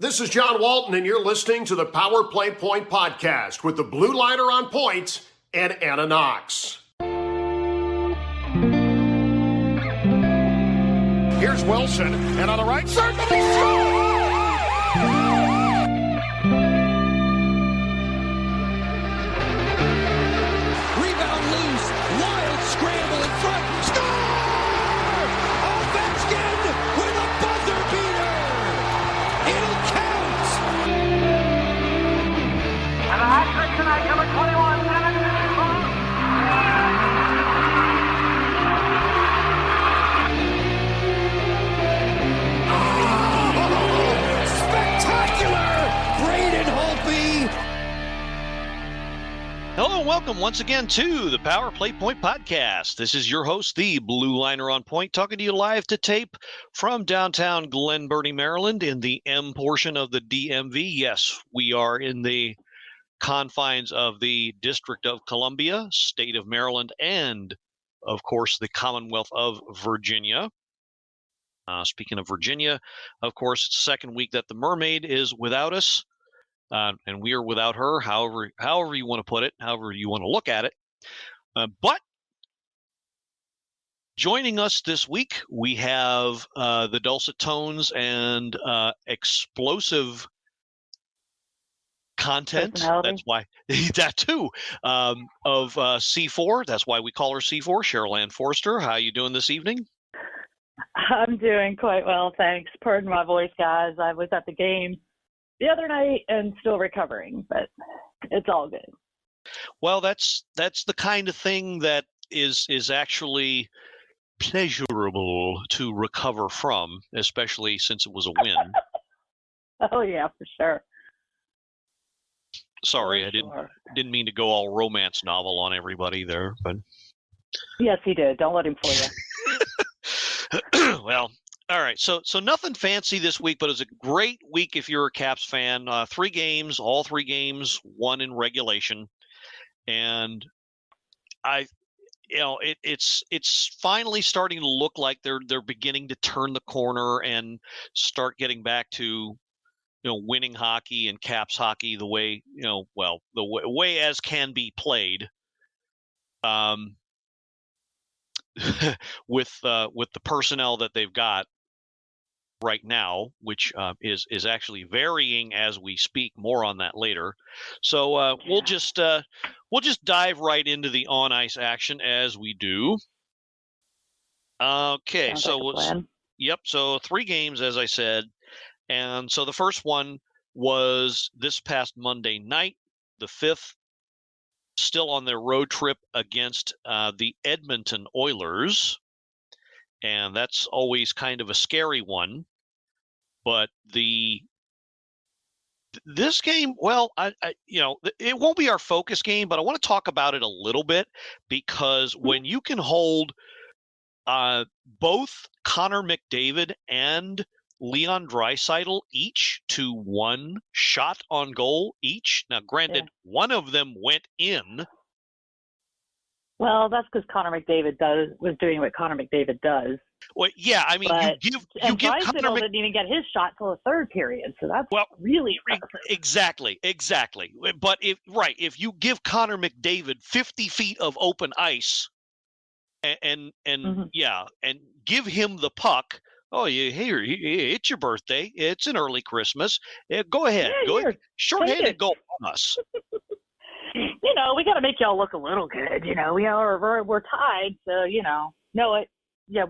This is John Walton, and you're listening to the Power Play Point podcast with the Blue Liner on point and Anna Knox. Here's Wilson, and on the right side, he Rebound loose, wild scramble in front, score! Ovechkin with a buzzer beater! It'll count! And the hat trick tonight, number 21, Spectacular! Braden Holtby! Hello and welcome once again to the Power Play Point podcast. This is your host, the Blue Liner on Point, talking to you live to tape from downtown Glen Burnie, Maryland, in the M portion of the DMV. Yes, we are in the confines of the District of Columbia, state of Maryland, and, of course, the Commonwealth of Virginia. Speaking of Virginia, of course, it's the second week that the Mermaid is without us. And we are without her, however you want to put it, however you want to look at it. But joining us this week, we have the dulcet tones and explosive content. That's why that too of C4. That's why we call her C4. Cheryl Anne Forster. How are you doing this evening? I'm doing quite well, thanks. Pardon my voice, guys. I was at the game the other night and still recovering, but it's all good. Well, that's the kind of thing that is actually pleasurable to recover from, especially since it was a win. Oh yeah, for sure. Sorry, I didn't mean to go all romance novel on everybody there, but yes, he did. Don't let him fool you. Well, all right. So nothing fancy this week, but it was a great week if you're a Caps fan. 3 games, all 3 games, won in regulation, and it's finally starting to look like they're beginning to turn the corner and start getting back to winning hockey and Caps hockey the way the way as can be played. With the personnel that they've got right now, which is actually varying as we speak. More on that later. So we'll just dive right into the on ice action as we do. Okay, Sounds so like a plan. Yep. So 3 games, as I said, and so the first one was this past Monday night, the 5th. Still on their road trip against the Edmonton Oilers, and that's always kind of a scary one. But this game, well, it won't be our focus game, but I want to talk about it a little bit because when you can hold both Connor McDavid and Leon Draisaitl each to 1 shot on goal each. Now, granted, one of them went in. Well, that's because Connor McDavid was doing what Connor McDavid does. Well, yeah, I mean, you give Connor didn't even get his shot till the third period, so that's really impressive. Exactly. But if you give Connor McDavid 50 feet of open ice, and give him the puck. Oh, it's your birthday. It's an early Christmas. Go ahead. Shorthanded goal on us. We got to make y'all look a little good. We're tied, so we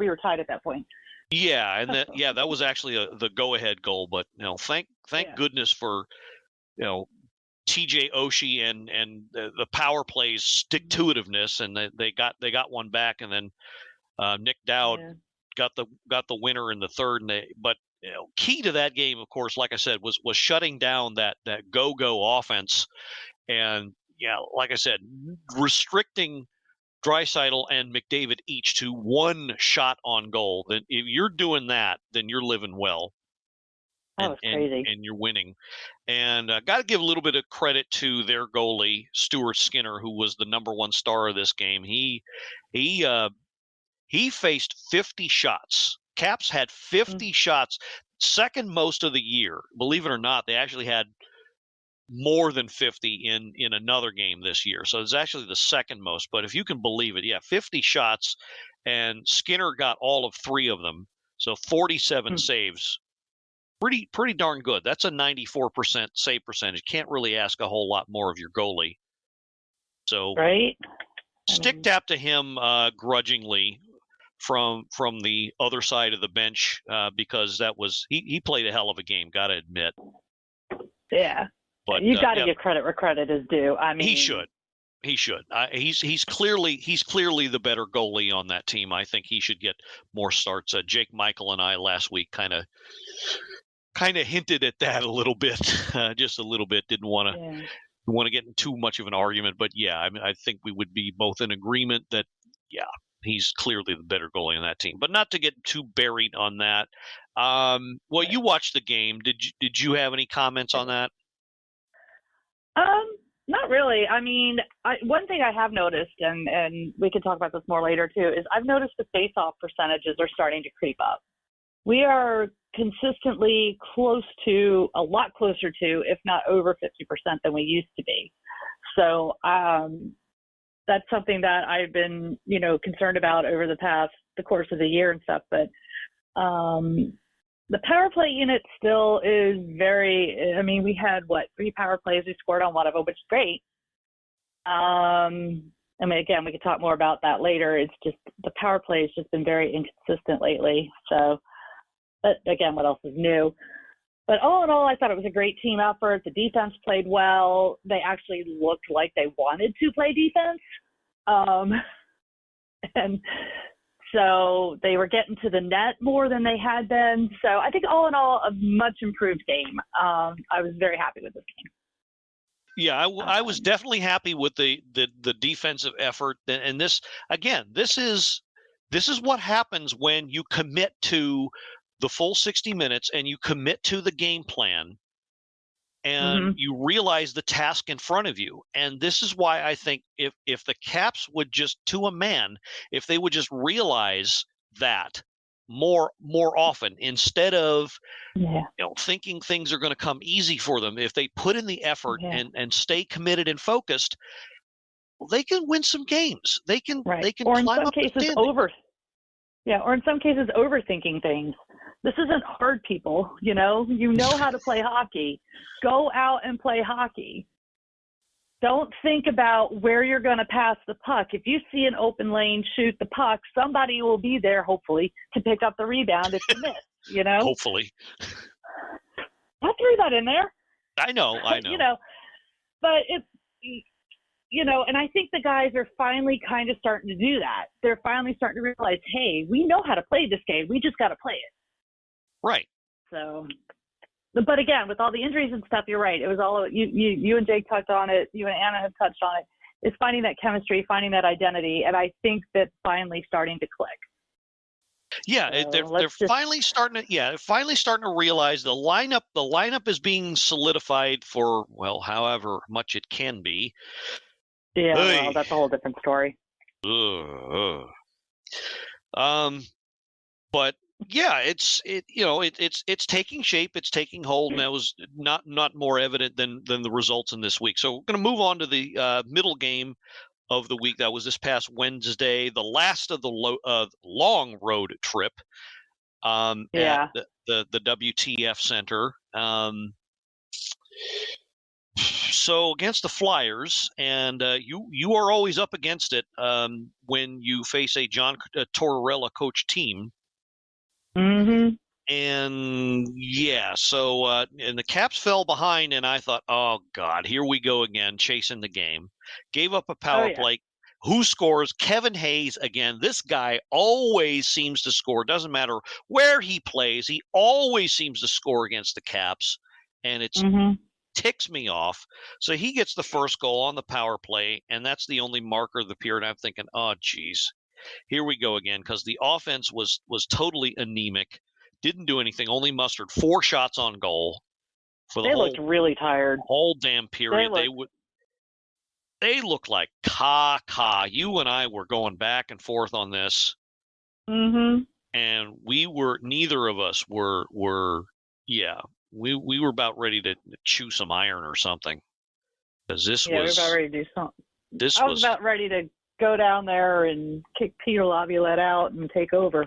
were tied at that point. Yeah, and that was actually the go-ahead goal. But thank goodness for TJ Oshie and the power plays stick-to-itiveness, and they got one back, and then Nick Dowd. Yeah. Got the winner in the third, but key to that game, of course, like I said, was shutting down that go offense, and like I said, restricting Draisaitl and McDavid each to 1 shot on goal. Then if you're doing that, then you're living well. That was crazy, and you're winning. And got to give a little bit of credit to their goalie, Stuart Skinner, who was the number 1 star of this game. He faced 50 shots. Caps had 50 shots. second most of the year. Believe it or not, they actually had more than 50 in another game this year. So it's actually the second most. But if you can believe it, 50 shots, and Skinner got all of 3 of them. So 47 saves. Pretty darn good. That's a 94% save percentage. Can't really ask a whole lot more of your goalie. So right. stick tap to him grudgingly from the other side of the bench because that was he played a hell of a game. Got to admit. Yeah. But you got to give credit where credit is due. I mean, he should. He's clearly the better goalie on that team. I think he should get more starts. Jake Michael and I last week kind of hinted at that a little bit, just a little bit. Didn't want to get in too much of an argument, but I think we would be both in agreement that he's clearly the better goalie on that team. But not to get too buried on that. Well, you watched the game. Did you have any comments on that? Not really. I mean, one thing I have noticed, and we can talk about this more later too, is I've noticed the face-off percentages are starting to creep up. We are consistently a lot closer to, if not over 50% than we used to be. So that's something that I've been, concerned about over the course of the year and stuff. But the power play unit still is very, we had 3 power plays. We scored on one of them, which is great. Again, we could talk more about that later. It's just the power play has just been very inconsistent lately. So, but again, what else is new? But all in all, I thought it was a great team effort. The defense played well. They actually looked like they wanted to play defense. And so they were getting to the net more than they had been. So I think all in all, a much improved game. I was very happy with this game. Yeah, I was definitely happy with the defensive effort. And this is what happens when you commit to the full 60 minutes and you commit to the game plan and you realize the task in front of you. And this is why I think if the Caps would just, to a man, if they would just realize that more often, instead of thinking things are going to come easy for them, if they put in the effort and stay committed and focused, they can win some games. They can or climb in some up cases the standing. or in some cases overthinking things. This isn't hard, people. You know how to play hockey. Go out and play hockey. Don't think about where you're going to pass the puck. If you see an open lane, shoot the puck. Somebody will be there, hopefully, to pick up the rebound if you miss. Hopefully. I threw that in there. I know. But it's, and I think the guys are finally kind of starting to do that. They're finally starting to realize, hey, we know how to play this game. We just got to play it. Right. So, but again, with all the injuries and stuff, you're right. It was all you and Jake touched on it. You and Anna have touched on it. It's finding that chemistry, finding that identity, and I think that's finally starting to click. Yeah, so they're finally starting to. Yeah, finally starting to realize the lineup. The lineup is being solidified for however much it can be. Yeah, well, that's a whole different story. But yeah, it's taking shape, it's taking hold, and that was not more evident than the results in this week. So we're going to move on to the middle game of the week. That was this past Wednesday, the last of the long road trip at the WTF Center. So against the Flyers, and you are always up against it when you face a John Tortorella coach team. Mm-hmm. And so and the Caps fell behind, and I thought, oh God, here we go again, chasing the game. Gave up a power play. Who scores? Kevin Hayes again. This guy always seems to score. Doesn't matter where he plays, he always seems to score against the Caps, and it's ticks me off. So he gets the first goal on the power play, and that's the only marker of the period. I'm thinking, oh geez, here we go again, because the offense was totally anemic. Didn't do anything. Only mustered 4 shots on goal for the looked really tired. Whole damn period. They looked like caca. You and I were going back and forth on this, and neither of us were Yeah, we were about ready to chew some iron or something, because this Yeah, we were was about ready to do something. this I was was about ready to go down there and kick Peter Laviolette out and take over.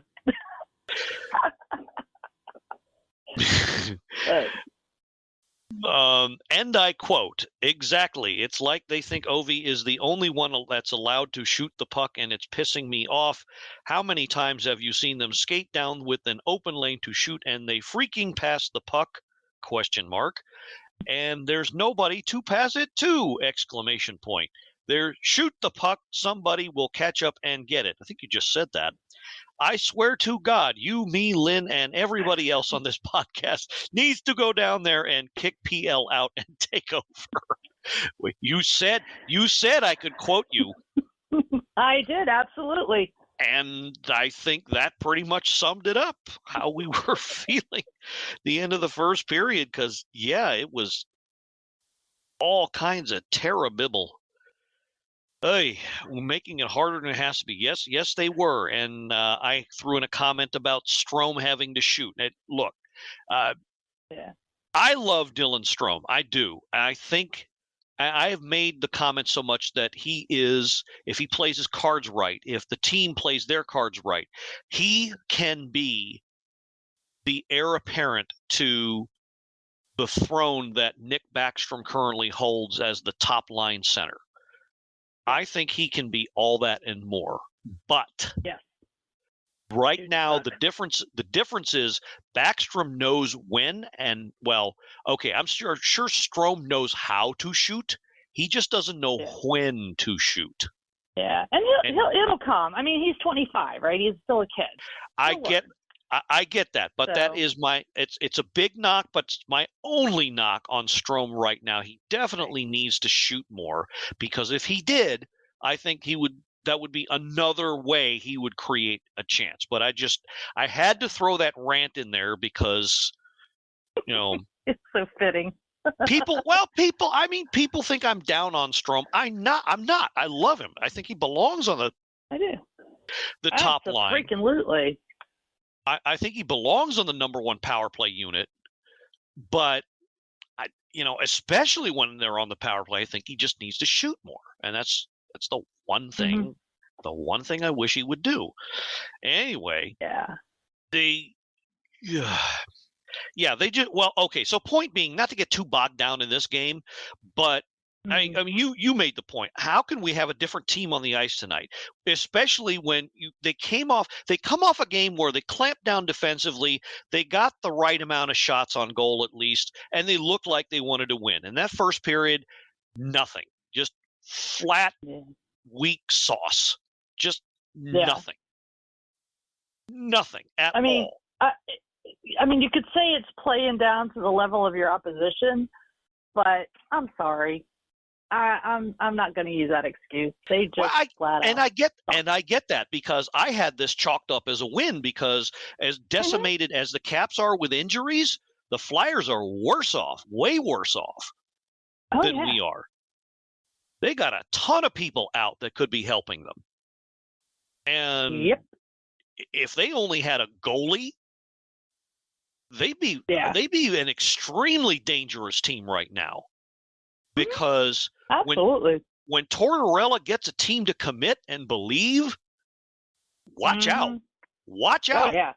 But, and I quote, exactly. It's like they think Ovi is the only one that's allowed to shoot the puck, and it's pissing me off. How many times have you seen them skate down with an open lane to shoot, and they freaking pass the puck? Question mark. And there's nobody to pass it to! Exclamation point. There, shoot the puck. Somebody will catch up and get it. I think you just said that. I swear to God, you, me, Lynn, and everybody else on this podcast needs to go down there and kick PL out and take over. You said I could quote you. I did, absolutely. And I think that pretty much summed it up, how we were feeling the end of the first period, because, yeah, it was all kinds of terrible. Hey, making it harder than it has to be. Yes, they were. And I threw in a comment about Strome having to shoot. Look, Yeah. I love Dylan Strome. I do. I think I have made the comment so much that he is, if he plays his cards right, if the team plays their cards right, he can be the heir apparent to the throne that Nick Backstrom currently holds as the top line center. I think he can be all that and more. But yes. Right now, the difference is Backstrom knows when and, well, okay, I'm sure Strome knows how to shoot. He just doesn't know when to shoot. Yeah, and it'll come. I mean, he's 25, right? He's still a kid. I get that, but that is it's a big knock, but it's my only knock on Strome right now. He definitely needs to shoot more, because if he did, I think that would be another way he would create a chance. But I had to throw that rant in there because, it's so fitting. people think I'm down on Strome. I'm not. I love him. I think he belongs on the top line. Freaking lootly. I think he belongs on the number one power play unit, but especially when they're on the power play, I think he just needs to shoot more, and that's the one thing. Mm-hmm. The one thing I wish he would do. Anyway, they just okay. So point being, not to get too bogged down in this game, but I mean, you made the point. How can we have a different team on the ice tonight, especially when they come off a game where they clamped down defensively, they got the right amount of shots on goal at least, and they looked like they wanted to win. In that first period, nothing, just flat, weak sauce, just nothing at all. I mean, you could say it's playing down to the level of your opposition, but I'm sorry. I'm not going to use that excuse. They just flat out. And I get that, because I had this chalked up as a win, because as decimated as the Caps are with injuries, the Flyers are worse off, way worse off than we are. They got a ton of people out that could be helping them. And if they only had a goalie, they'd be an extremely dangerous team right now. Because when Tortorella gets a team to commit and believe, watch out. Watch out. Oh, yeah.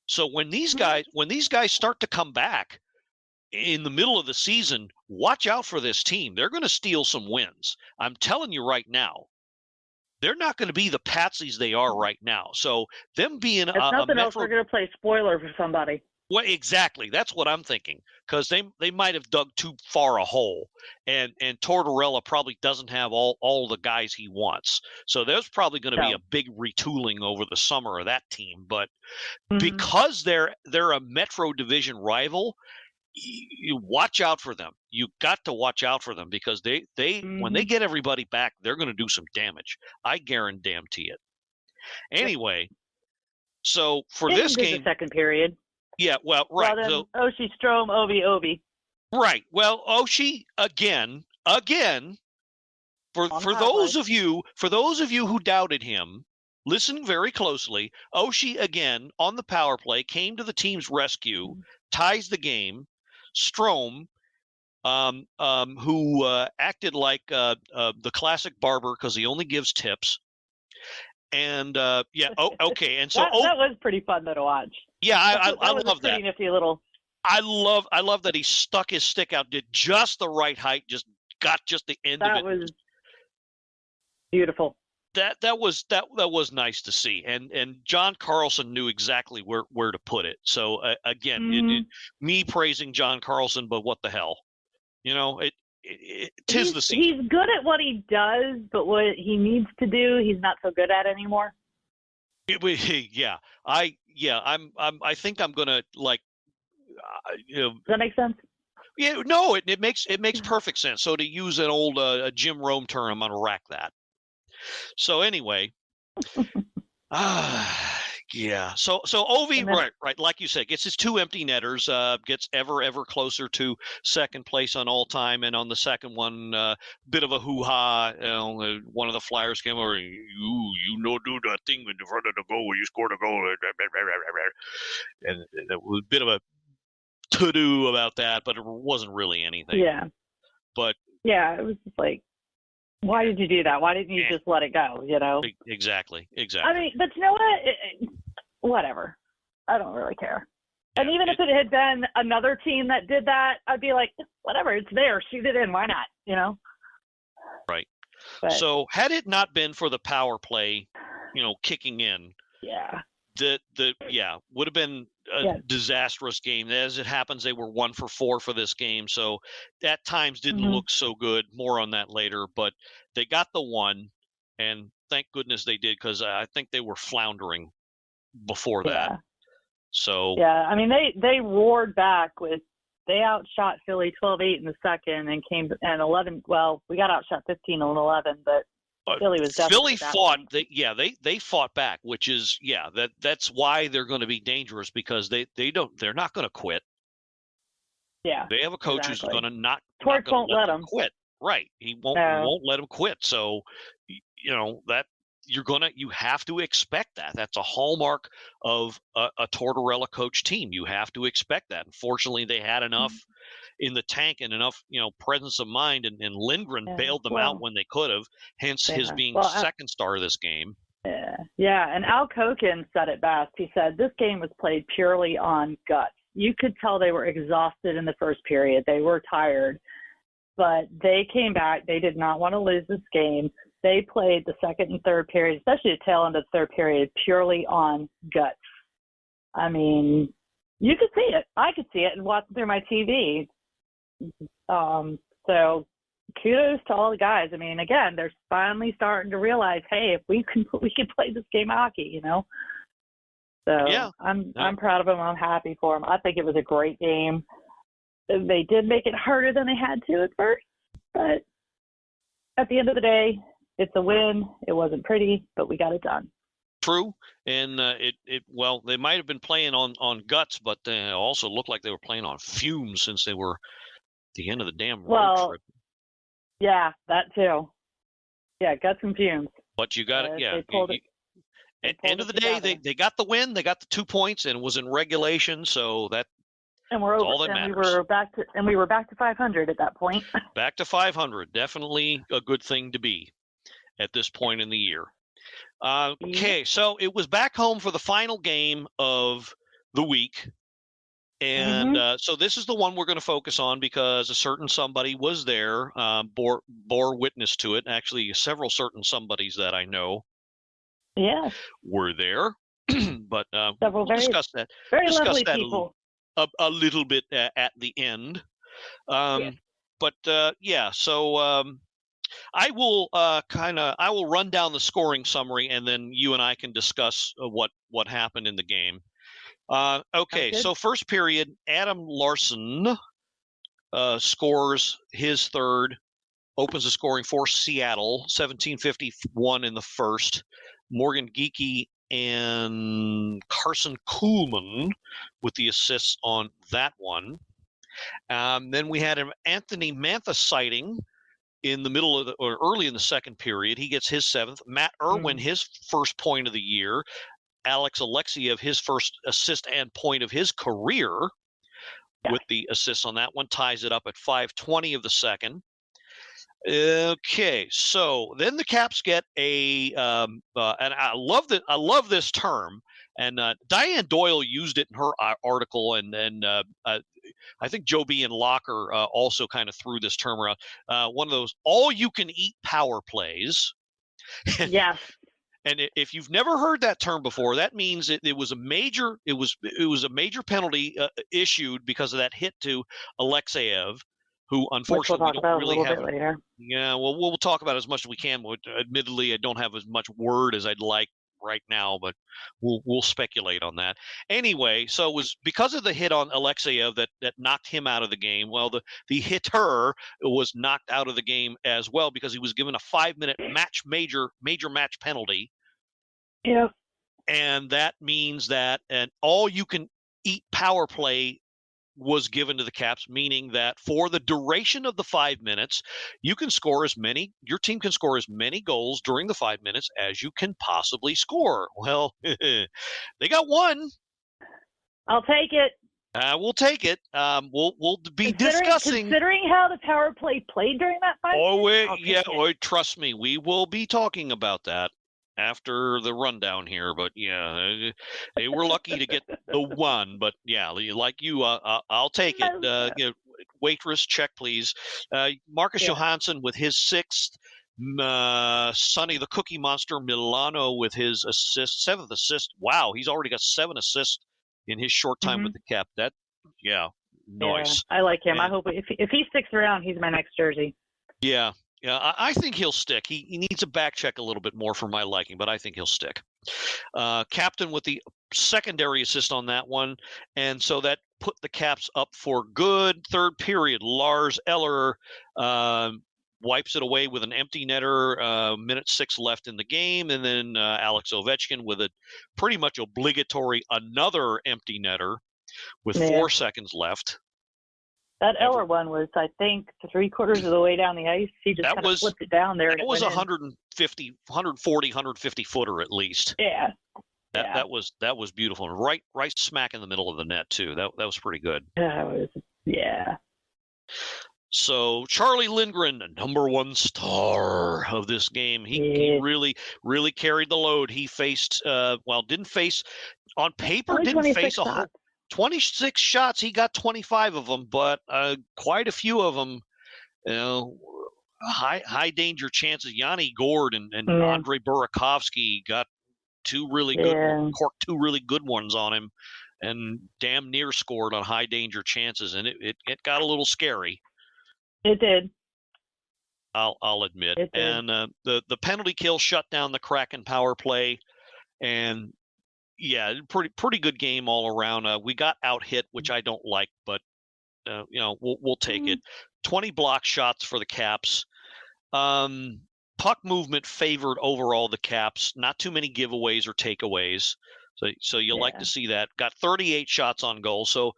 So when these guys start to come back in the middle of the season, watch out for this team. They're going to steal some wins. I'm telling you right now. They're not going to be the patsies they are right now. So them being nothing else, they're going to play spoiler for somebody. Well, exactly. That's what I'm thinking, because they might have dug too far a hole, and Tortorella probably doesn't have all the guys he wants. So there's probably going to be a big retooling over the summer of that team. But because they're a Metro Division rival, you watch out for them. You got to watch out for them, because they when they get everybody back, they're going to do some damage. I guarantee it. Anyway, so for this game, the second period. Yeah, well, right. Well, then, Oshie, Strome, Ovi. Right. Well, Oshie again. For those of you who doubted him, listen very closely. Oshie again on the power play came to the team's rescue, ties the game. Strome, who acted like the classic barber because he only gives tips. And okay. And so that was pretty fun though to watch. Yeah, I was love a pretty that. nifty little. I love that he stuck his stick out, did just the right height, just got just the end of it. That was beautiful. That was nice to see, and John Carlson knew exactly where to put it. So again, me praising John Carlson, but what the hell, tis the season. He's good at what he does, but what he needs to do, he's not so good at anymore. I think I'm gonna Does that make sense? Yeah, no, it makes perfect sense. So to use an old Jim Rome term, I'm gonna rack that. So anyway, yeah. So Ovi, right, like you said, gets his 2 empty netters, gets ever closer to second place on all time, and on the second one, bit of a hoo-ha. One of the Flyers came over, you do that thing in front of the goal where you scored a goal, and it was a bit of a to-do about that, but it wasn't really anything. Yeah. But yeah, it was just like, why did you do that? Why didn't you just let it go? Exactly. I mean, but you know what? Whatever. I don't really care. And even if it had been another team that did that, I'd be like, whatever. It's there. Shoot it in. Why not? Right. But, so had it not been for the power play, kicking in, would have been a disastrous game. As it happens, they were 1 for 4 for this game, so at times didn't look so good. More on that later, but they got the one, and thank goodness they did, because I think they were floundering before that. So I mean, they roared back they outshot Philly 12-8 in the second and came and 11. Well, we got outshot 15-11, but Philly was definitely fought. They fought back, which is that's why they're going to be dangerous, because they're not going to quit. Yeah, they have a coach who's going to not let them quit. Right, he won't let them quit. So that you have to expect that. That's a hallmark of a Tortorella coach team. You have to expect that. Unfortunately, they had enough in the tank and enough, presence of mind, and Lindgren bailed them out when they could have, hence his being second star of this game. Yeah, and Al Koken said it best. He said, this game was played purely on guts. You could tell they were exhausted in the first period. They were tired, but they came back. They did not want to lose this game. They played the second and third period, especially the tail end of the third period, purely on guts. I mean, you could see it. I could see it and watch it through my TV. So kudos to all the guys. I mean, again, they're finally starting to realize, hey, if we can play this game of hockey, So I'm proud of them. I'm happy for them. I think it was a great game. They did make it harder than they had to at first, but at the end of the day, it's a win. It wasn't pretty, but we got it done. True, and they might have been playing on guts, but they also looked like they were playing on fumes, since they were the end of the damn road trip. Yeah, that too. Yeah, guts and fumes. But you got it. Yeah. At the end of the day, they got the win. They got the 2 points, and it was in regulation. So that's all that matters. We were back to 500 at that point. Back to 500, definitely a good thing to be at this point in the year. Okay, so it was back home for the final game of the week. And so this is the one we're going to focus on, because a certain somebody was there, bore witness to it. Actually, several certain somebodies that I know were there. But we'll discuss that. Very lovely people. A little bit at the end. But so I will I will run down the scoring summary, and then you and I can discuss what happened in the game. Okay, so first period, Adam Larson scores his third, opens the scoring for Seattle, 17:51 in the first. Morgan Geekie and Carson Kuhlman with the assists on that one. Then we had an Anthony Mantha sighting in the middle of or early in the second period. He gets his seventh. Matt Irwin, his first point of the year. Alex Alexiev, his first assist and point of his career. with the assists on that one, ties it up at 5:20 of the second. Okay, so then the Caps get and I love this term, and Diane Doyle used it in her article, and I think Joe B. and Locker also kind of threw this term around. One of those all-you-can-eat power plays. Yes. And if you've never heard that term before, that means it was a major penalty issued because of that hit to Alexeyev, who unfortunately Which we'll talk about a little bit later. Yeah, well, we'll talk about as much as we can. Admittedly, I don't have as much word as I'd like right now, but we'll speculate on that. Anyway, so it was because of the hit on Alexeyev that knocked him out of the game. Well, the hitter was knocked out of the game as well because he was given a 5-minute major match penalty. Yeah. And that means that an all-you-can-eat power play was given to the Caps, meaning that for the duration of the 5 minutes, your team can score as many goals during the 5 minutes as you can possibly score. Well, they got one. I'll take it. We'll take it. We'll be discussing. Considering how the power play played during that 5 minutes. Trust me, we will be talking about that after the rundown here, but yeah, they were lucky to get the one. But yeah, like you, I'll take it. Waitress, check please. Marcus Johansson with his 6th. Sonny the Cookie Monster Milano with his 7th assist. Wow, he's already got 7 assists in his short time with the Cap. Nice. Yeah, I like him. I hope if he sticks around, he's my next jersey. Yeah. Yeah, I think he'll stick. He needs to back check a little bit more for my liking, but I think he'll stick. Captain with the secondary assist on that one, and so that put the Caps up for good. Third period, Lars Eller wipes it away with an empty netter, minute 6 left in the game, and then Alex Ovechkin with a pretty much obligatory another empty netter with 4 seconds left. That Eller one was, I think, 3/4 of the way down the ice. He just kind of flipped it down there. It was 140, 150 footer at least. Yeah. That was beautiful. And right smack in the middle of the net too. That was pretty good. Yeah. So Charlie Lindgren, the number 1 star of this game, he really, really carried the load. He faced didn't face on paper, didn't face a whole 26 shots. He got 25 of them, but quite a few of them, high danger chances. Yanni Gord and Andrei Burakovsky got 2 really good, corked 2 really good ones on him, and damn near scored on high danger chances. And it got a little scary. It did. I'll admit. And the penalty kill shut down the Kraken power play, and yeah, pretty good game all around. We got out hit, which I don't like, but we'll take it. 20 block shots for the Caps. Puck movement favored overall the Caps. Not too many giveaways or takeaways. So you like to see that. Got 38 shots on goal. So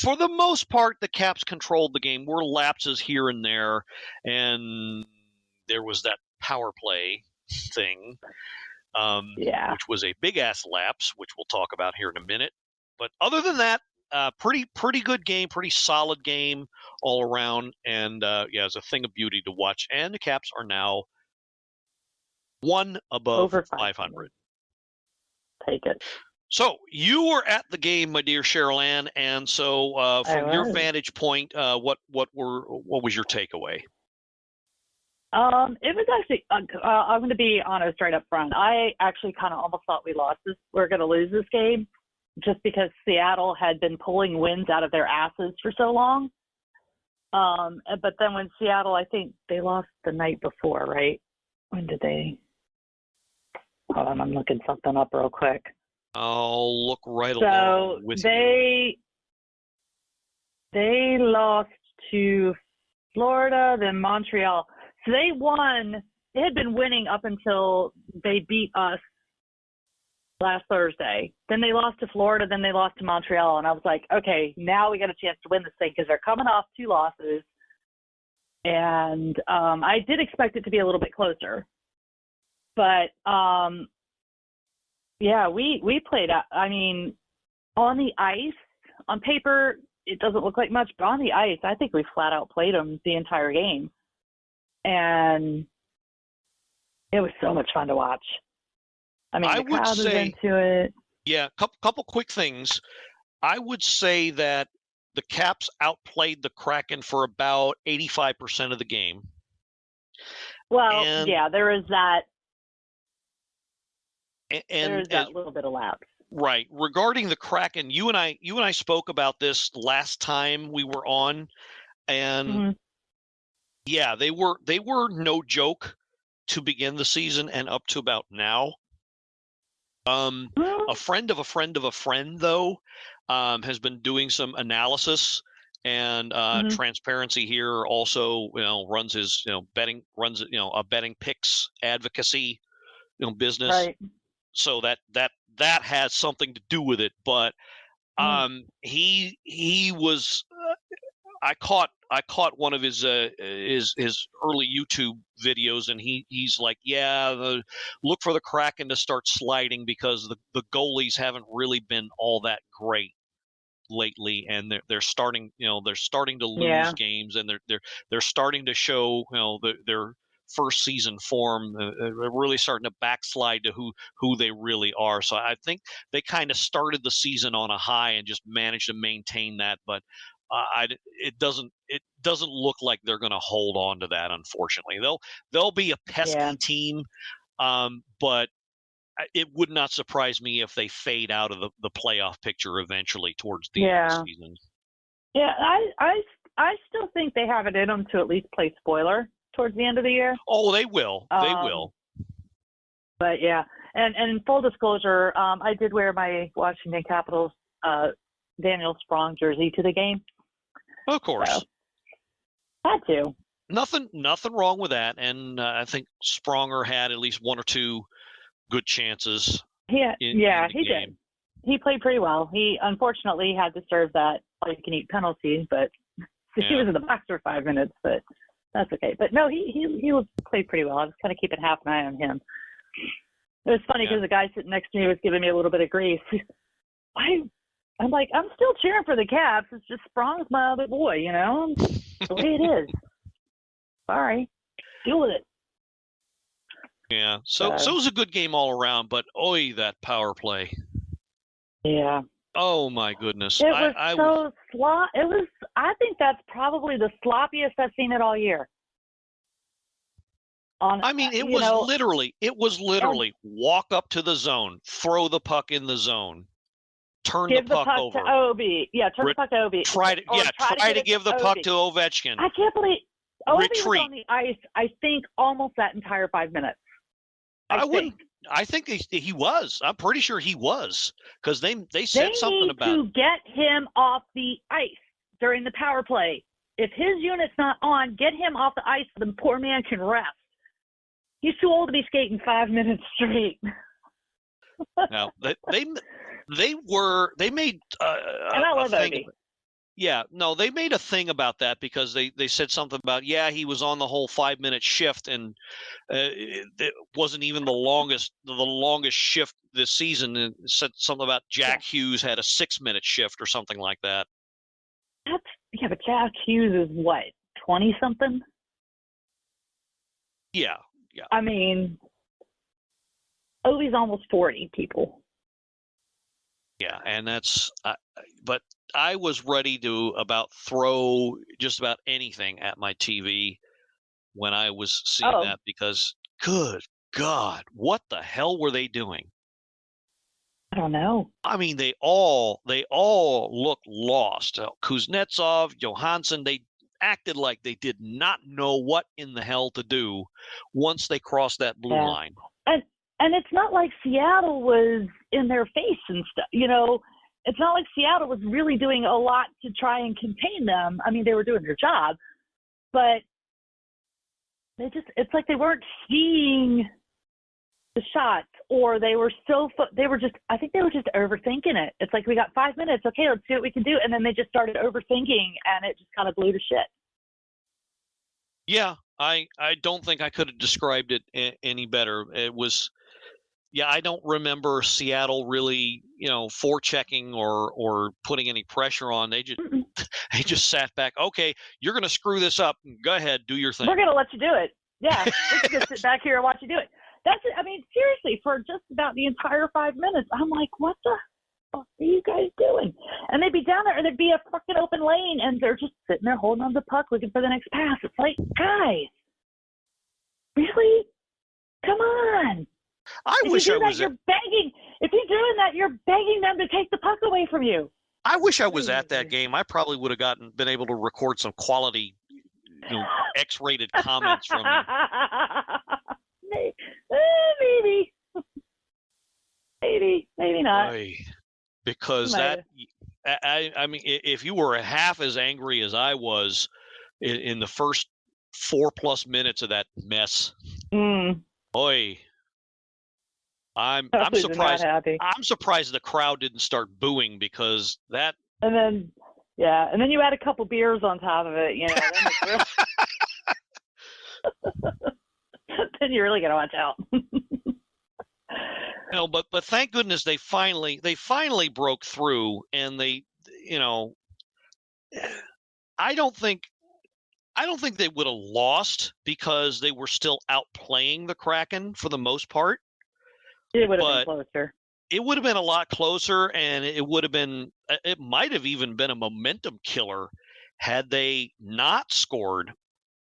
for the most part, the Caps controlled the game. Were lapses here and there, and there was that power play thing. Which was a big-ass lapse, which we'll talk about here in a minute. But other than that, pretty good game, pretty solid game all around, and it's a thing of beauty to watch. And the Caps are now 1 above over 500. Take it. So you were at the game, my dear Cheryl Anne, and so from your vantage point, what was your takeaway? It was actually, I'm going to be honest right up front. I actually kind of almost thought we're going to lose this game just because Seattle had been pulling wins out of their asses for so long. But then when Seattle, I think they lost the night before, right? When did they? Hold on, I'm looking something up real quick. I'll look right along with you. They lost to Florida, then Montreal. So they won. They had been winning up until they beat us last Thursday. Then they lost to Florida. Then they lost to Montreal. And I was like, okay, now we got a chance to win this thing because they're coming off 2 losses. And I did expect it to be a little bit closer. But, we played, I mean, on the ice, on paper, it doesn't look like much, but on the ice, I think we flat out played them the entire game. And it was so much fun to watch. I mean, the crowd was into it. Yeah, couple quick things. I would say that the Caps outplayed the Kraken for about 85% of the game. Well, yeah, there is that. And there's that little bit of lapse. Right. Regarding the Kraken, you and I spoke about this last time we were on, and yeah, they were no joke to begin the season and up to about now. A friend of a friend of a friend, though, has been doing some analysis and transparency here. Also, runs his a betting picks advocacy business. Right. So that has something to do with it. But he was. I caught one of his early YouTube videos, and he's like, look for the Kraken to start sliding because the goalies haven't really been all that great lately, and they're starting to lose games, and they're starting to show their first season form. They're really starting to backslide to who they really are. So I think they kind of started the season on a high and just managed to maintain that, but it doesn't look like they're going to hold on to that. Unfortunately, they'll be a pesky team, but it would not surprise me if they fade out of the playoff picture eventually towards the end of the season. Yeah, I still think they have it in them to at least play spoiler towards the end of the year. Oh, they will. They will. But yeah, and full disclosure, I did wear my Washington Capitals Daniel Sprong jersey to the game. Of course. So, had to. Nothing wrong with that, and I think Spronger had at least one or two good chances. He game. did. He played pretty well. He unfortunately had to serve that all-you-can-eat penalty, but he was in the box for 5 minutes. But that's okay. But no, he played pretty well. I was kind of keeping half an eye on him. It was funny because the guy sitting next to me was giving me a little bit of grief. I'm like, I'm still cheering for the Caps. It's just Sprong's my other boy, the way it is. Sorry. Deal with it. Yeah. So it was a good game all around, but that power play. Yeah. Oh my goodness. It was I think that's probably the sloppiest I've seen it all year. It was literally walk up to the zone, throw the puck in the zone. Give the puck over to Obi. Yeah, turn the puck to Obi. Try to give the puck to Ovechkin. I can't believe Obi Retreat. was on the ice, I think, almost that entire 5 minutes. I think he was. I'm pretty sure he was, because they said something about to get him off the ice during the power play. If his unit's not on, get him off the ice so the poor man can rest. He's too old to be skating 5 minutes straight. Now they made and I love Obi. Yeah, no, they made a thing about that because they said something about, he was on the whole 5-minute shift, and it wasn't even the longest shift this season. And said something about Jack Hughes had a 6-minute shift or something like that. But Jack Hughes is what, 20-something? Yeah. I mean, Obi's almost 40, people. Yeah, and that's but I was ready to throw just about anything at my TV when I was seeing that, because good God, what the hell were they doing? I don't know. I mean, they all looked lost. Kuznetsov, Johansson, they acted like they did not know what in the hell to do once they crossed that blue line. And it's not like Seattle was in their face and stuff, It's not like Seattle was really doing a lot to try and contain them. I mean, they were doing their job, but it's like they weren't seeing the shots, or they were I think they were just overthinking it. It's like, we got 5 minutes. Okay, let's see what we can do. And then they just started overthinking, and it just kind of blew to shit. Yeah, I don't think I could have described it any better. It was I don't remember Seattle really, forechecking or putting any pressure on. They just sat back. Okay, you're going to screw this up. Go ahead, do your thing. We're going to let you do it. Yeah, we're just going to sit back here and watch you do it. That's it. I mean, seriously, for just about the entire 5 minutes, I'm like, what the fuck are you guys doing? And they'd be down there, and there'd be a fucking open lane, and they're just sitting there holding on to the puck, looking for the next pass. It's like, guys, really? Come on. Wish I was. You're begging. If you're doing that, you're begging them to take the puck away from you. I wish I was at that game. I probably would have been able to record some quality, X-rated comments from. Maybe. Maybe not. Because I mean, if you were half as angry as I was in the first 4+ minutes of that mess, I'm surprised. I'm surprised the crowd didn't start booing because that. And then you add a couple beers on top of it, then you're really gonna watch out. But thank goodness they finally broke through, and they, I don't think they would have lost because they were still outplaying the Kraken for the most part. It would have been closer. It would have been a lot closer, and it might have even been a momentum killer had they not scored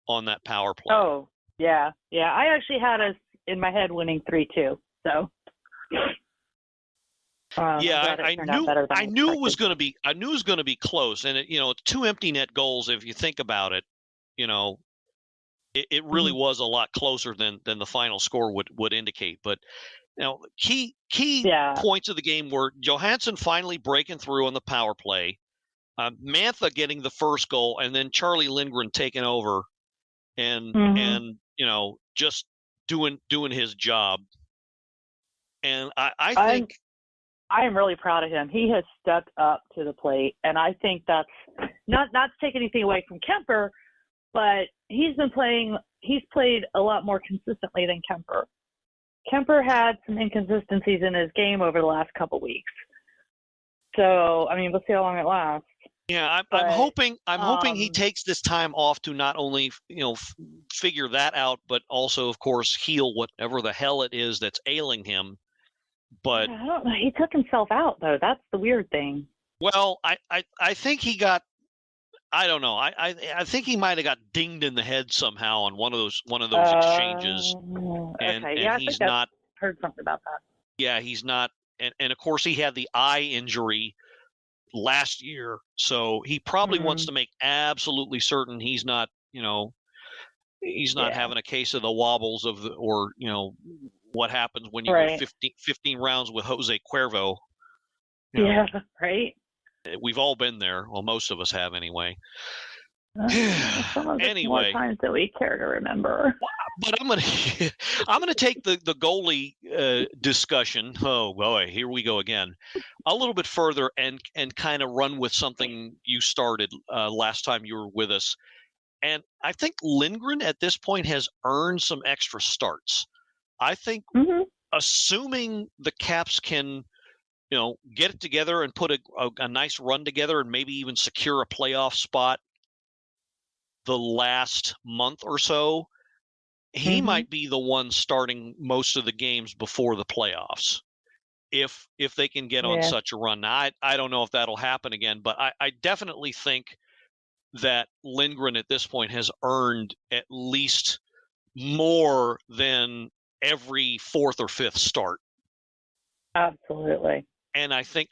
on that power play. Oh, yeah. I actually had us in my head winning 3-2. So. I knew it was going to be close, and it's 2 empty net goals. If you think about it, it really was a lot closer than the final score would indicate. But key points of the game were Johansson finally breaking through on the power play, Mantha getting the first goal, and then Charlie Lindgren taking over and just doing his job. And I think I am really proud of him. He has stepped up to the plate, and I think that's not to take anything away from Kemper, but he's played a lot more consistently than Kemper. Kemper had some inconsistencies in his game over the last couple weeks. So, I mean, we'll see how long it lasts. Yeah, I'm hoping he takes this time off to not only, figure that out, but also, of course, heal whatever the hell it is that's ailing him. But I don't know. He took himself out, though. That's the weird thing. Well, I think he got. I don't know. I think he might have got dinged in the head somehow on one of those exchanges. And he's not heard something about that. Yeah, he's not. And of course he had the eye injury last year, so he probably wants to make absolutely certain he's not, having a case of the wobbles or what happens when you go 15 rounds with Jose Cuervo. Yeah, right. We've all been there. Well, most of us have anyway. More times that we care to remember. But I'm gonna take the goalie discussion. Oh boy, here we go again. A little bit further and kind of run with something you started last time you were with us. And I think Lindgren at this point has earned some extra starts. I think assuming the Caps can get it together and put a nice run together and maybe even secure a playoff spot the last month or so, he might be the one starting most of the games before the playoffs if they can get on such a run. Now, I don't know if that'll happen again, but I definitely think that Lindgren at this point has earned at least more than every fourth or fifth start. Absolutely. And I think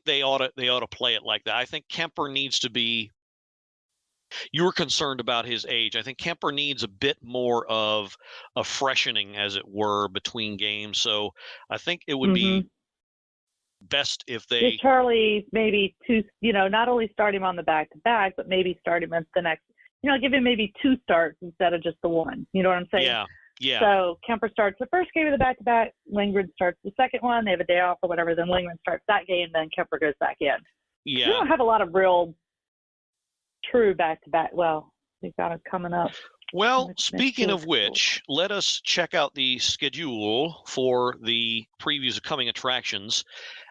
they ought to play it like that. I think Kemper needs to be. You were concerned about his age. I think Kemper needs a bit more of a freshening, as it were, between games. So I think it would be best if they. Charlie, maybe not only start him on the back-to-back, but maybe start him at the next. Give him maybe 2 starts instead of just the one. You know what I'm saying? Yeah. Yeah. So Kemper starts the first game of the back-to-back. Lindgren starts the second one. They have a day off or whatever. Then Lindgren starts that game. Then Kemper goes back in. Yeah. We don't have a lot of real true back-to-back. Well, we've got it coming up. Well, speaking of which, let us check out the schedule for the previews of coming attractions.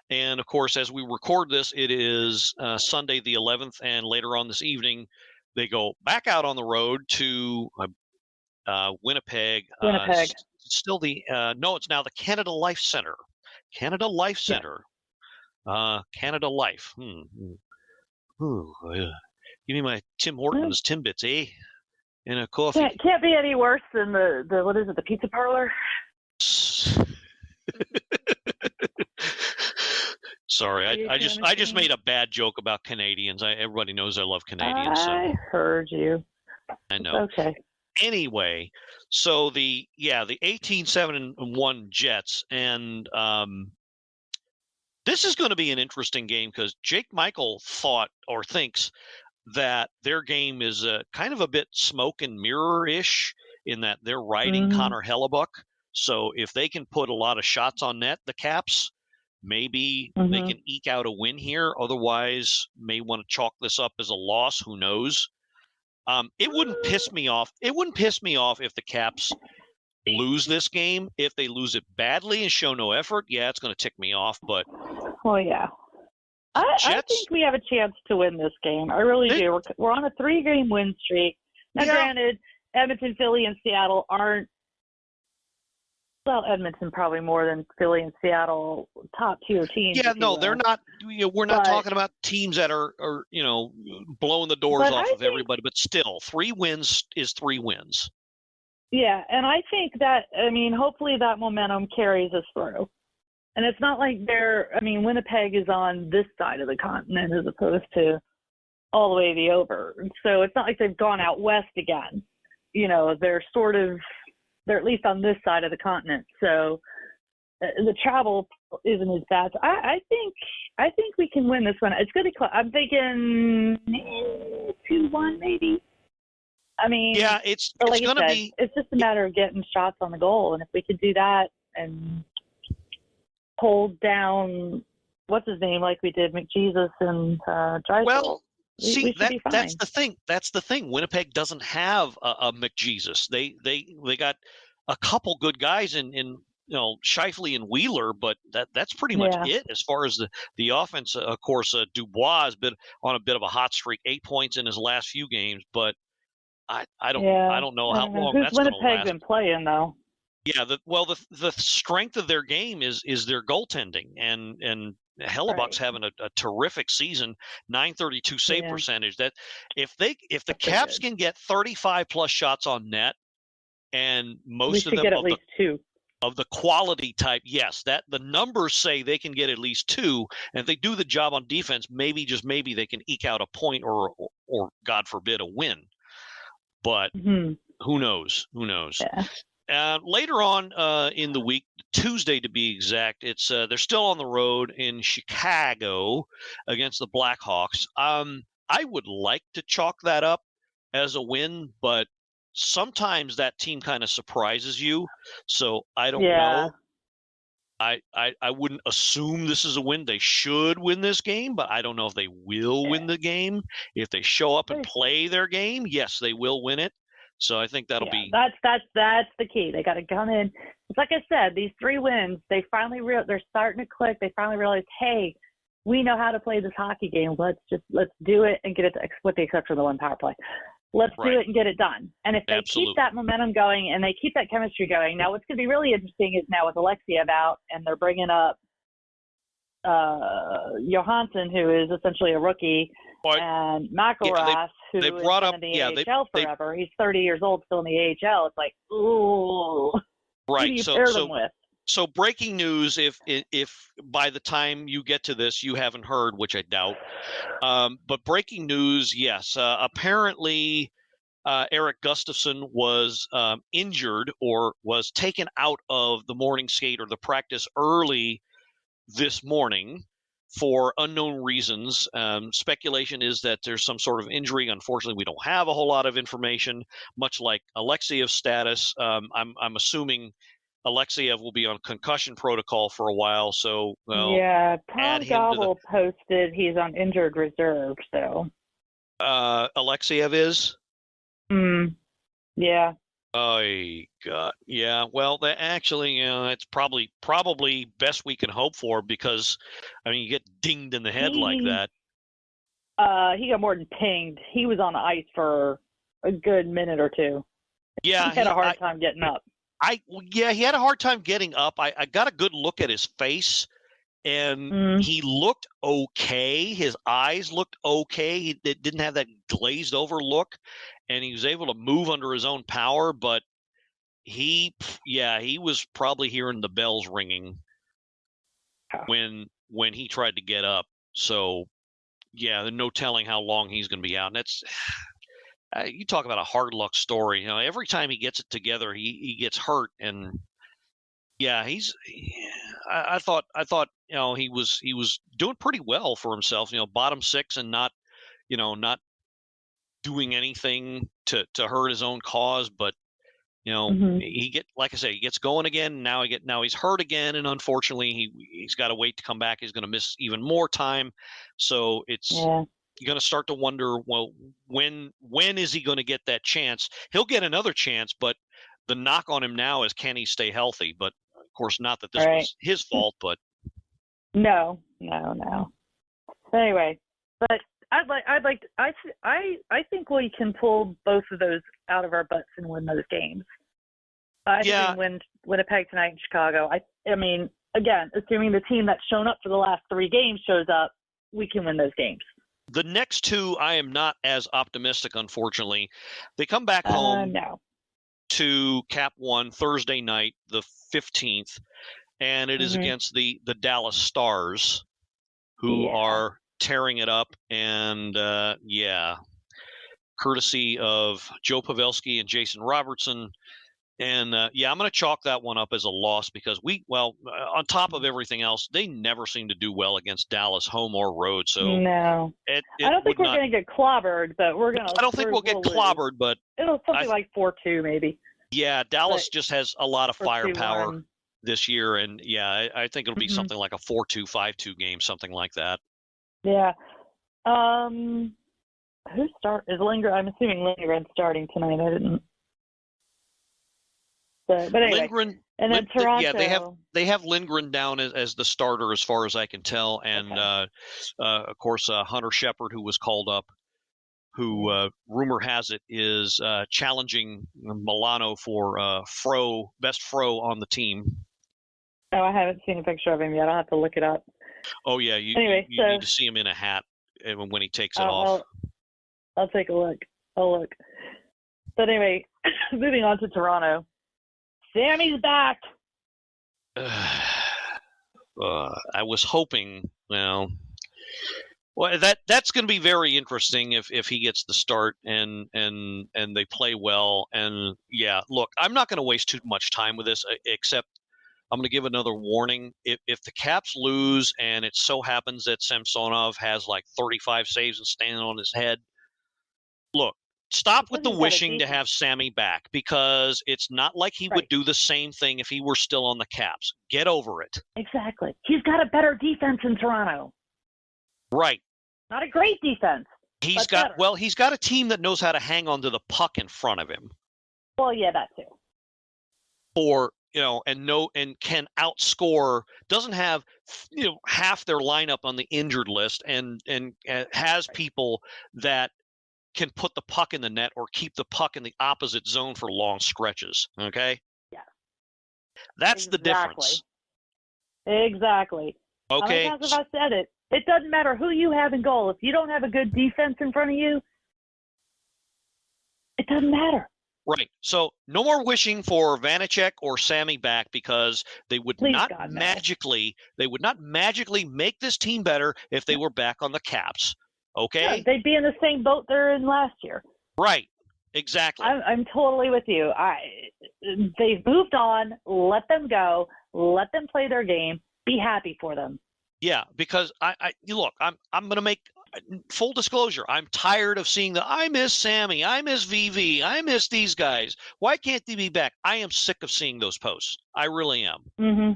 And of course, as we record this, it is Sunday the 11th, and later on this evening, they go back out on the road to Winnipeg. Winnipeg. Still no, it's now the Canada Life Center. Canada Life Center. Canada Life. Ooh, give me my Tim Hortons Timbits, eh? And a coffee. Can't be any worse than the what is it, the pizza parlor? Sorry, I just made a bad joke about Canadians. Everybody knows I love Canadians. I heard you. I know. Okay. Anyway, so the 18-7-1 Jets, and this is going to be an interesting game because Jake Michael thought or thinks that their game is kind of a bit smoke and mirror-ish in that they're riding Connor Hellebuck. So if they can put a lot of shots on net, the Caps, maybe they can eke out a win here. Otherwise, may want to chalk this up as a loss. Who knows? It wouldn't piss me off. It wouldn't piss me off if the Caps lose this game. If they lose it badly and show no effort, yeah, it's going to tick me off. But yeah. I think we have a chance to win this game. I really do. We're on a 3-game win streak. Now, granted, Edmonton, Philly, and Seattle aren't. Well, Edmonton probably more than Philly and Seattle top-tier teams. Yeah, no, they're not. We're not talking about teams that are blowing the doors off of everybody. But still, 3 wins is 3 wins. Yeah, and I think that, hopefully that momentum carries us through. And it's not like Winnipeg is on this side of the continent as opposed to all the way over. So it's not like they've gone out west again. They're they're at least on this side of the continent. So the travel isn't as bad. So I think we can win this one. It's going to be close. I'm thinking 2-1 maybe. It's going to be. It's just a matter of getting shots on the goal, and if we could do that and hold down what's his name like we did McJesus and Drysdale. Well, see, that's the thing. That's the thing. Winnipeg doesn't have a McJesus. They got a couple good guys in Scheifele and Wheeler, but that's pretty much it as far as the offense. Of course, Dubois has been on a bit of a hot streak, 8 points in his last few games, but I don't know how long that's going to last. Winnipeg's been playing though. Yeah, the strength of their game is their goaltending, and Hellebuck's having a terrific season, .932 save percentage. That if the Caps can get 35 plus shots on net, and most of them get at least 2 of the quality type, yes, that the numbers say they can get at least 2, and if they do the job on defense, maybe they can eke out a point or God forbid a win. But who knows? Yeah. Later on in the week, Tuesday to be exact, it's they're still on the road in Chicago against the Blackhawks. I would like to chalk that up as a win, but sometimes that team kind of surprises you. So I don't know. I wouldn't assume this is a win. They should win this game, but I don't know if they will win the game. If they show up and play their game, yes, they will win it. So I think that'll be. That's the key. They got to come in. It's like I said, these 3 wins. They finally they're starting to click. They finally realize, hey, we know how to play this hockey game. Let's do it and get it with the exception of the 1 power play. Let's do it and get it done. And if they keep that momentum going and they keep that chemistry going, now what's going to be really interesting is now with Alexiev out and they're bringing up Johansson, who is essentially a rookie, and McElrath, who has been in the AHL forever. He's 30 years old, still in the AHL. It's like, ooh, right. Who do you pair them with? So breaking news, if by the time you get to this you haven't heard, which I doubt, but breaking news, yes, apparently Eric Gustafsson was injured or was taken out of the morning skate or the practice early this morning for unknown reasons. Speculation is that there's some sort of injury. Unfortunately, we don't have a whole lot of information, much like Alexiev's status. I'm assuming Alexiev will be on concussion protocol for a while. So, Tom Gobble posted he's on injured reserve. So, Alexiev is? Yeah. Oh, God. Yeah. Well, actually, it's probably best we can hope for because, I mean, you get dinged in the head like that. He got more than pinged. He was on the ice for a good minute or two. Yeah. He had a hard time getting up. He had a hard time getting up. I got a good look at his face, and he looked okay. His eyes looked okay. He didn't have that glazed over look, and he was able to move under his own power, but he was probably hearing the bells ringing when he tried to get up. So, yeah, there's no telling how long he's going to be out. And that's you talk about a hard luck story. Every time he gets it together, he gets hurt. And yeah, I thought he was doing pretty well for himself. Bottom six and not doing anything to hurt his own cause, but. Like I said, he gets going again. Now he's hurt again, and unfortunately, he's got to wait to come back. He's going to miss even more time. So you're going to start to wonder, well, when is he going to get that chance? He'll get another chance, but the knock on him now is, can he stay healthy? But of course, not that this was his fault, but no. Anyway, but I think we can pull both of those out of our butts and win those games. I think we can win Winnipeg tonight in Chicago. I mean, again, assuming the team that's shown up for the last 3 games shows up, we can win those games. The next 2, I am not as optimistic, unfortunately. They come back home to Cap One Thursday night, the 15th, and it is against the Dallas Stars, who are tearing it up, and courtesy of Joe Pavelski and Jason Robertson. And I'm going to chalk that one up as a loss because on top of everything else, they never seem to do well against Dallas, home or road. So no, I don't think we're going to get clobbered, but we're going to. I don't think we'll get clobbered, but it'll something like 4-2 maybe. Yeah, Dallas just has a lot of firepower this year, and I think it'll be something like a 4-2, 5-2 game, something like that. Yeah. Who is Lindgren? I'm assuming Lindgren's starting tonight. I didn't. But anyway, Lindgren, and then Toronto. Yeah, they have Lindgren down as the starter as far as I can tell, and of course Hunter Shepard, who was called up, who rumor has it is challenging Milano for best Fro on the team. Oh, I haven't seen a picture of him yet. I'll have to look it up. Oh yeah, you need to see him in a hat when he takes it off. I'll take a look. I'll look. But anyway, moving on to Toronto. Sammy's back. I was hoping. Well, that's going to be very interesting if he gets the start and they play well. And look, I'm not going to waste too much time with this, except I'm going to give another warning. If the Caps lose and it so happens that Samsonov has like 35 saves and standing on his head, look. Stop with the wishing to have Sammy back because it's not like he would do the same thing if he were still on the Caps. Get over it. Exactly. He's got a better defense in Toronto. Right. Not a great defense. He's got a team that knows how to hang on to the puck in front of him. Well, yeah, that too. And can outscore, doesn't have half their lineup on the injured list and has people that can put the puck in the net or keep the puck in the opposite zone for long stretches. Okay? Yeah. That's the difference. Exactly. Okay. As I said it, it doesn't matter who you have in goal. If you don't have a good defense in front of you, it doesn't matter. Right. So no more wishing for Vanacek or Sammy back because they would not magically make this team better if they were back on the Caps. Okay. Yeah, they'd be in the same boat they're in last year. Right. Exactly. I'm totally with you. They've moved on. Let them go. Let them play their game. Be happy for them. Yeah, because look, I'm going to make full disclosure. I'm tired of seeing I miss Sammy. I miss VV. I miss these guys. Why can't they be back? I am sick of seeing those posts. I really am. Mm-hmm.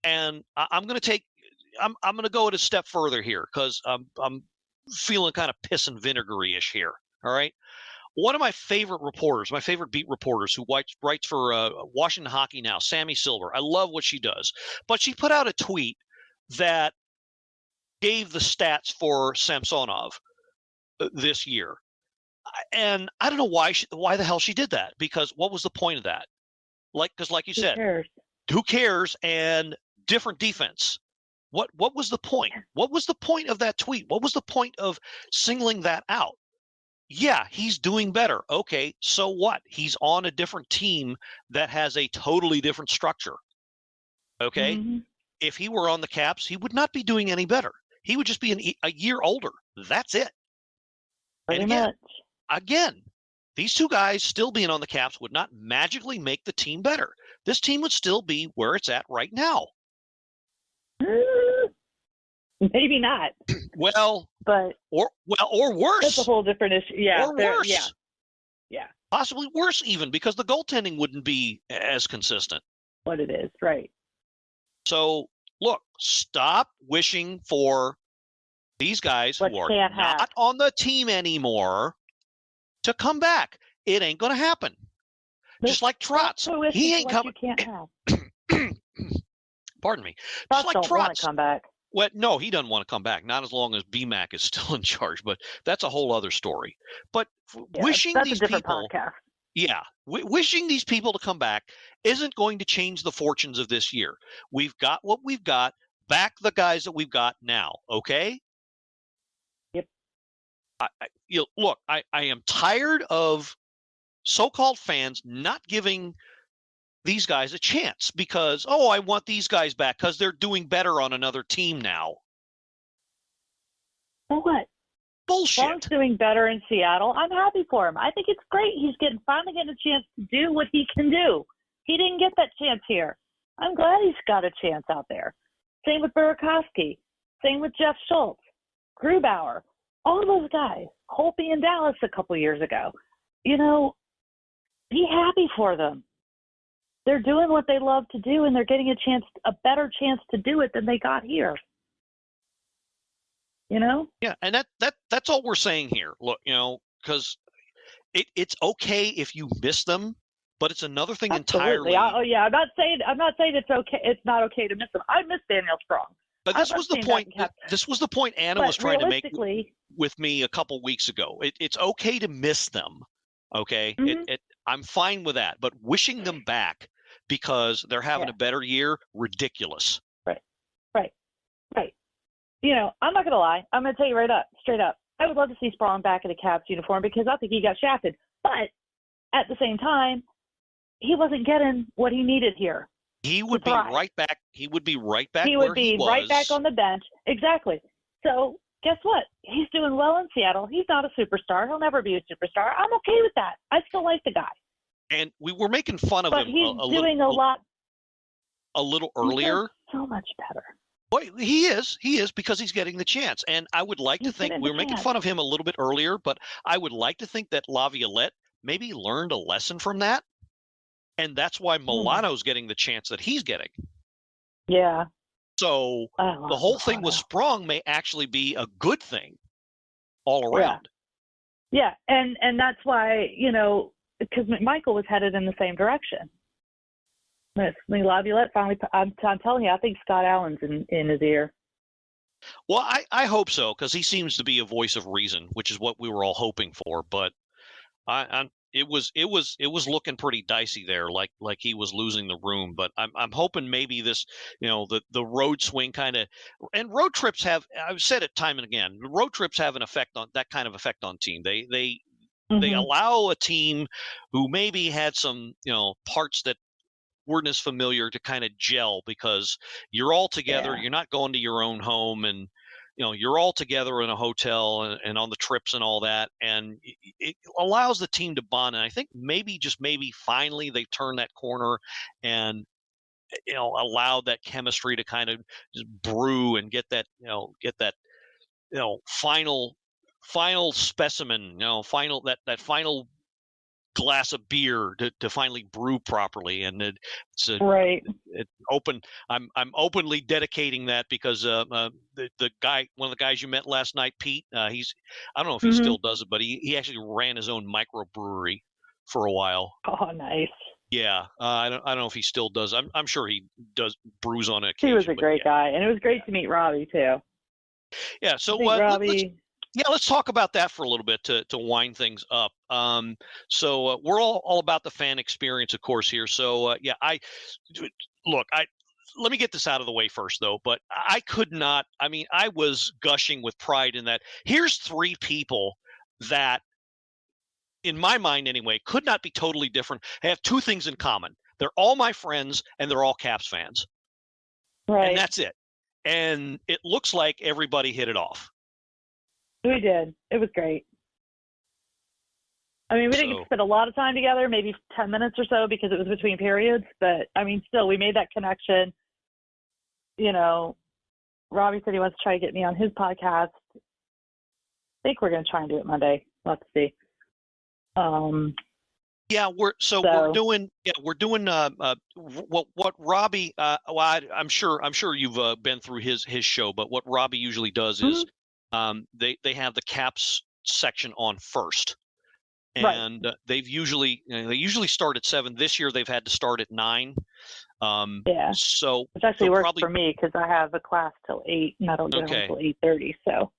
And I'm going to go a step further here because I'm feeling kind of piss and vinegary-ish here. All right. one of my favorite reporters, my favorite beat reporters who writes for Washington Hockey Now, Sammy Silver. I love what she does. But she put out a tweet that gave the stats for Samsonov this year. And I don't know why the hell she did that, because what was the point of that? Because like you said, who cares? And different defense. What was the point? What was the point of that tweet? What was the point of singling that out? Yeah, he's doing better. Okay, so what? He's on a different team that has a totally different structure. Okay? Mm-hmm. If he were on the Caps, he would not be doing any better. He would just be a year older. That's it. Pretty and much. Again, these two guys still being on the Caps would not magically make the team better. This team would still be where it's at right now. Maybe not. Well, but or worse. That's a whole different issue. Yeah, or worse. Yeah. Possibly worse even, because the goaltending wouldn't be as consistent. What it is, right? So look, stop wishing for these guys who are not on the team anymore to come back. It ain't going to happen. Just like Trotz, he ain't coming. You can't have. Pardon me. Trotz Just like don't want to come back. Well, no, he doesn't want to come back. Not as long as BMAC is still in charge, but that's a whole other story. But wishing these people, wishing these people to come back isn't going to change the fortunes of this year. We've got what we've got. Back the guys that we've got now. Okay. Yep. I am tired of so-called fans not giving these guys a chance because, I want these guys back because they're doing better on another team now. So what? Bullshit. Long's doing better in Seattle. I'm happy for him. I think it's great. He's finally getting a chance to do what he can do. He didn't get that chance here. I'm glad he's got a chance out there. Same with Burakovsky. Same with Jeff Schultz, Grubauer, all those guys. Holtby in Dallas a couple years ago. Be happy for them. They're doing what they love to do, and they're getting a better chance to do it than they got here. Yeah, and that's all we're saying here. Look, because it's okay if you miss them, but it's another thing Absolutely. entirely. I'm not saying it's okay. It's not okay to miss them. I miss Daniel Strong. But this was the point. This was the point Anna was trying to make with me a couple weeks ago. It's okay to miss them. Okay, mm-hmm. I'm fine with that, but wishing them back because they're having a better year, ridiculous. Right. I'm not going to lie. I'm going to tell you straight up. I would love to see Sprawn back in a Caps uniform because I think he got shafted. But at the same time, he wasn't getting what he needed here. He would be right back. He would be right back. He would be right back on the bench. Exactly. So guess what? He's doing well in Seattle. He's not a superstar. He'll never be a superstar. I'm okay with that. I still like the guy. And we were making fun of him. But he's doing a little earlier. So much better. Well, he is because he's getting the chance. And I would like to think we were making fun of him a little bit earlier, but I would like to think that Laviolette maybe learned a lesson from that. And that's why Milano's getting the chance that he's getting. Yeah. So the whole thing with Sprong may actually be a good thing all around. Yeah. And that's why, because McMichael was headed in the same direction. Laviolette finally, I'm telling you, I think Scott Allen's in his ear. Well, I hope so, because he seems to be a voice of reason, which is what we were all hoping for. But it was looking pretty dicey there, like he was losing the room. But I'm hoping maybe this, the road swing kind of, and road trips have, I've said it time and again, road trips have an effect on that kind of effect on team. They allow a team who maybe had some, parts that weren't as familiar to kind of gel because you're all together. You're not going to your own home, and you're all together in a hotel and on the trips and all that, and it allows the team to bond. And I think maybe finally they've turned that corner and allowed that chemistry to kind of just brew and get that final specimen, final glass of beer to finally brew properly, and it's Right. it's open. I'm openly dedicating that because the guy, one of the guys you met last night, Pete, I don't know if he still does it, but he actually ran his own microbrewery for a while. Oh, nice. Yeah, I don't know if he still does. I'm sure he does brews on occasion. He was a great guy, and it was great to meet Robbie too. Yeah, so Robbie. let's talk about that for a little bit to wind things up. So we're all about the fan experience, of course, here. So let me get this out of the way first, though. But I could not. I mean, I was gushing with pride in that. Here's three people that, in my mind anyway, could not be totally different. They have two things in common. They're all my friends, and they're all Caps fans. Right. And that's it. And it looks like everybody hit it off. We did. It was great. I mean, we didn't spend a lot of time together, maybe 10 minutes or so because it was between periods. But, I mean, still, we made that connection. You know, Robbie said he wants to try to get me on his podcast. I think we're going to try and do it Monday. Let's see. We're doing what Robbie. I'm sure you've been through his show, but what Robbie usually does is they have the Caps section on first, and they usually start at 7. This year they've had to start at 9. So which actually works for me because I have a class till 8 and I don't get home until 8:30.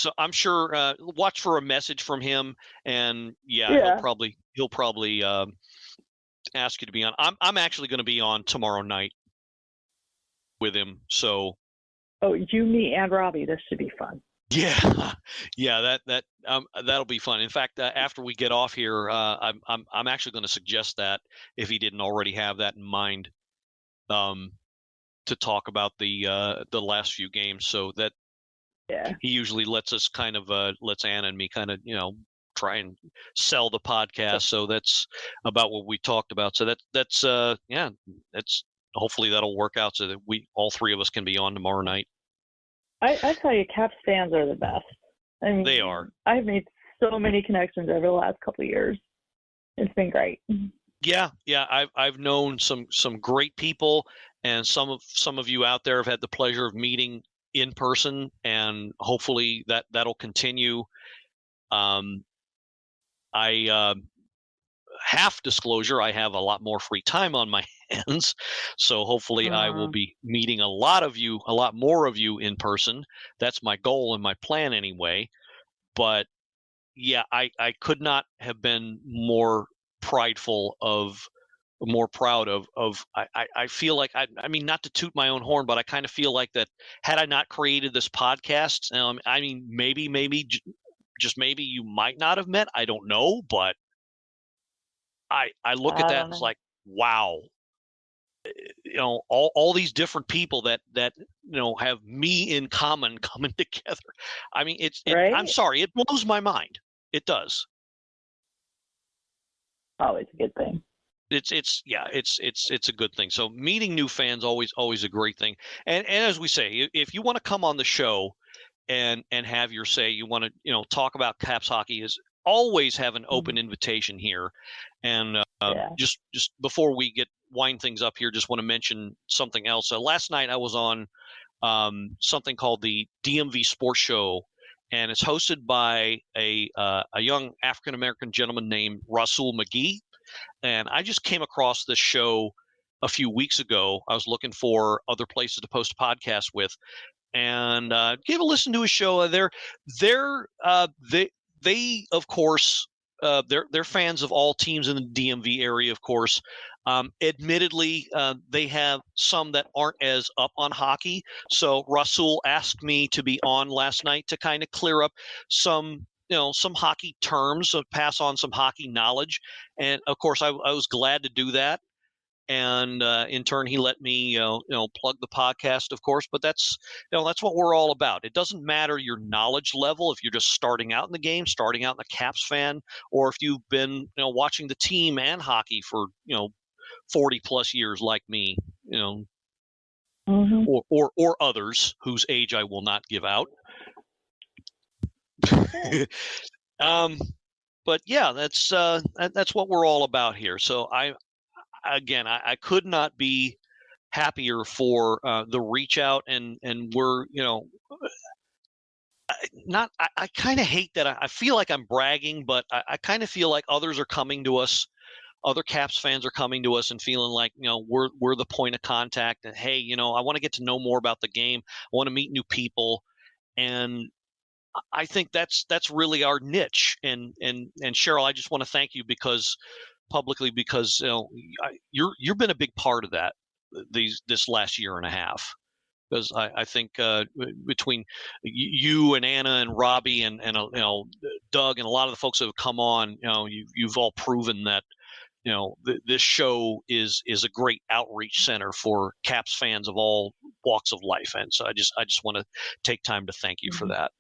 So I'm sure watch for a message from him, and he'll probably ask you to be on. I'm actually going to be on tomorrow night with him. So. Oh, you, me, and Robbie. This should be fun. Yeah, that'll be fun. In fact, after we get off here, I'm actually going to suggest that if he didn't already have that in mind, to talk about the last few games. So that. Yeah. He usually lets us lets Anna and me kind of, try and sell the podcast. So that's about what we talked about. So that's hopefully that'll work out so that all three of us can be on tomorrow night. I tell you, Caps fans are the best. I mean, they are. I've made so many connections over the last couple of years. It's been great. Yeah. I've known some great people, and some of you out there have had the pleasure of meeting in person, and hopefully that'll continue. Half disclosure, I have a lot more free time on my hands, so hopefully I will be meeting a lot more of you in person. That's my goal and my plan anyway. But yeah, I could not have been more proud of I feel like I mean, not to toot my own horn, but I kind of feel like that had I not created this podcast, I mean, maybe just maybe you might not have met. I don't know, but I look at that and it's like, wow, all these different people that have me in common coming together. I mean, I'm sorry, it blows my mind. It does. Always a good thing. It's a good thing. So meeting new fans always a great thing. And as we say, if you want to come on the show and have your say, you want to talk about Caps hockey, is always have an open invitation here. And just before we wind things up here, just want to mention something else. Last night I was on something called the DMV Sports Show, and it's hosted by a young African American gentleman named Rasul McGee. And I just came across this show a few weeks ago. I was looking for other places to post a podcast with, and gave a listen to his show. They of course, they're fans of all teams in the DMV area, of course. Admittedly, they have some that aren't as up on hockey. So Rasul asked me to be on last night to kind of clear up some hockey terms, pass on some hockey knowledge. And of course, I was glad to do that. And in turn, he let me, plug the podcast, of course. But that's what we're all about. It doesn't matter your knowledge level if you're just starting out in the game, starting out in the Caps fan, or if you've been, watching the team and hockey for, 40 plus years like me, or others whose age I will not give out. but yeah, that's what we're all about here. So I could not be happier for the reach out, and we're I kind of hate that. I feel like I'm bragging, but I kind of feel like others are coming to us. Other Caps fans are coming to us and feeling like, we're the point of contact, and hey, I want to get to know more about the game. I want to meet new people. And I think that's really our niche. And Cheryl, I just want to thank you publicly because you've been a big part of that this last year and a half. Because I think between you and Anna and Robbie and Doug and a lot of the folks that have come on, you've all proven that this show is a great outreach center for Caps fans of all walks of life. And so I just want to take time to thank you for that.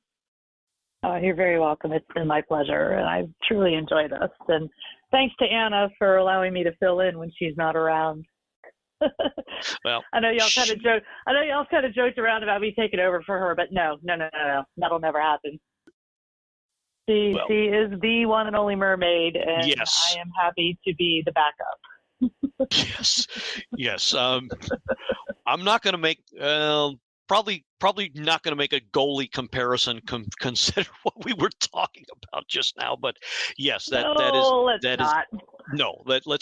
You're very welcome. It's been my pleasure, and I've truly enjoyed this. And thanks to Anna for allowing me to fill in when she's not around. Well, I know y'all kind of joked around about me taking over for her, but no, that'll never happen. She is the one and only Mermaid, and yes. I am happy to be the backup. Yes. I'm not going to make probably not going to make a goalie comparison consider what we were talking about just now, but yes, let's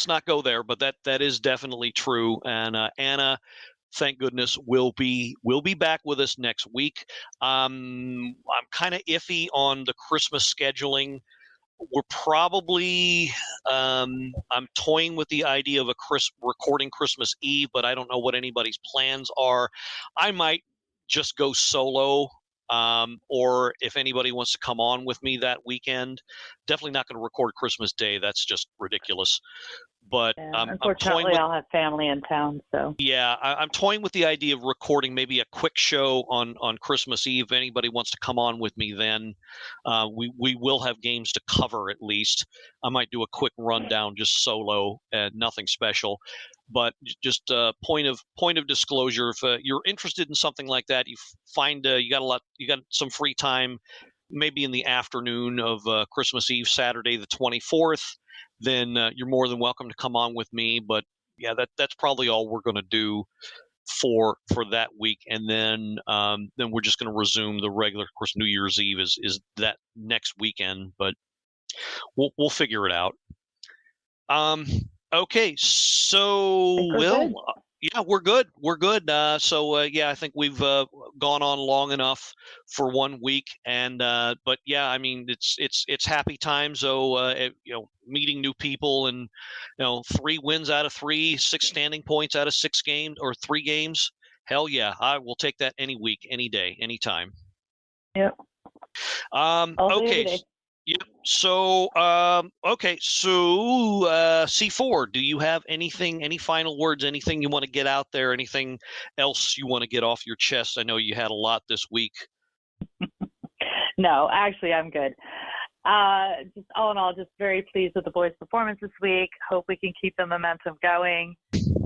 not go there, but that is definitely true. And Anna, thank goodness, will be back with us next week. I'm kind of iffy on the Christmas scheduling. We're probably I'm toying with the idea of recording Christmas Eve, but I don't know what anybody's plans are. I might just go solo, or if anybody wants to come on with me that weekend. Definitely not going to record Christmas Day. That's just ridiculous. But unfortunately, I'll have family in town. So yeah, I'm toying with the idea of recording maybe a quick show on Christmas Eve. If anybody wants to come on with me, then we will have games to cover at least. I might do a quick rundown just solo, nothing special. But just point of disclosure, if you're interested in something like that, you find you got some free time, maybe in the afternoon of Christmas Eve, Saturday the 24th. Then you're more than welcome to come on with me. But yeah, that's probably all we're going to do for that week, and then we're just going to resume the regular. Of course, New Year's Eve is that next weekend, but we'll figure it out. Okay, so yeah, we're good. We're good. So I think we've gone on long enough for 1 week, and but yeah, I mean it's happy times. So meeting new people, and 3 wins out of 3, 6 standing points out of 6 games or 3 games. Hell yeah, I will take that any week, any day, anytime. Yep. Okay. Yep. So, okay. So, C4, do you have any final words, anything you want to get out there, anything else you want to get off your chest? I know you had a lot this week. No, actually, I'm good. Just all in all, just very pleased with the boys' performance this week. Hope we can keep the momentum going